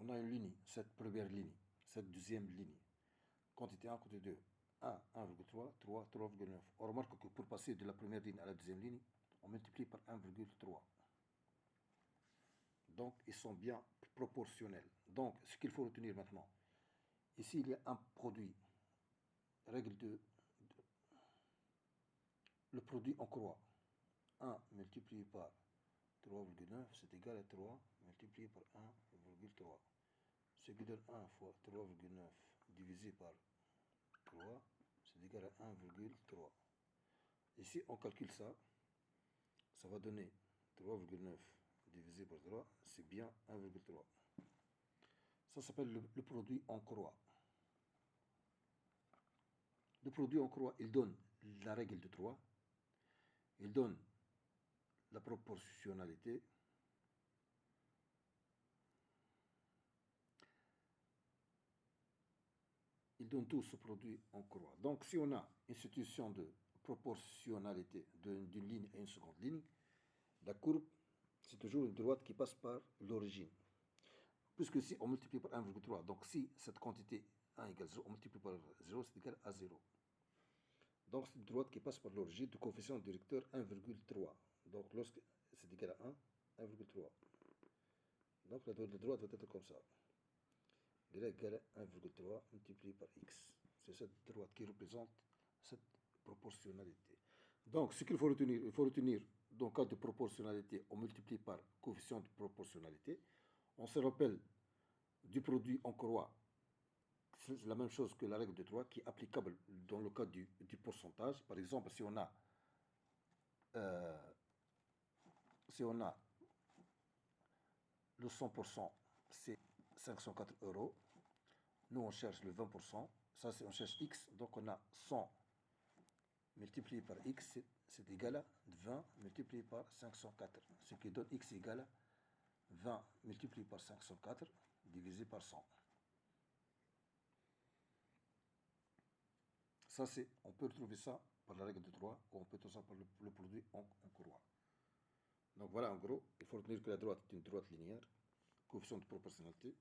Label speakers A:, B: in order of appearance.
A: on a une ligne, cette première ligne, cette deuxième ligne. Quantité 1, quantité 2. 1, 1,3, 3, 3,9. On remarque que pour passer de la première ligne à la deuxième ligne, on multiplie par 1,3. Donc, ils sont bien proportionnels. Donc, ce qu'il faut retenir maintenant, ici, il y a un produit. Règle le produit en croix. 1 multiplié par 3,9, c'est égal à 3 multiplié par 1,3. Ce qui donne 1 fois 3,9 divisé par 3, c'est égal à 1,3. Ici, on calcule ça. Ça va donner 3,9 divisé par 3, c'est bien 1,3. Ça s'appelle le produit en croix. Le produit en croix, il donne la règle de 3, il donne la proportionnalité, il donne tout ce produit en croix. Donc, si on a une situation de proportionnalité d'une ligne à une seconde ligne, la courbe, c'est toujours une droite qui passe par l'origine. Puisque si on multiplie par 1,3, donc si cette quantité 1 égale 0, on multiplie par 0, c'est égal à 0. Donc c'est une droite qui passe par l'origine du coefficient directeur 1,3. Donc lorsque c'est égal à 1, 1,3. Donc la droite va être comme ça. Y égale à 1,3 multiplié par x. C'est cette droite qui représente cette proportionnalité. Donc ce qu'il faut retenir, il faut retenir, dans le cas de proportionnalité, on multiplie par coefficient de proportionnalité. On se rappelle du produit en croix. C'est la même chose que la règle de 3 qui est applicable dans le cas du pourcentage. Par exemple, si on a le 100%, c'est 504 euros. Nous, on cherche le 20%. Ça, on cherche x. Donc, on a 100 multiplié par x, c'est égal à 20 multiplié par 504. Ce qui donne x égale à 20 multiplié par 504 divisé par 100. Ça, on peut trouver ça par la règle de 3 ou on peut trouver ça par le produit en croix. Donc voilà, en gros, il faut retenir que la droite est une droite linéaire, coefficient de proportionnalité,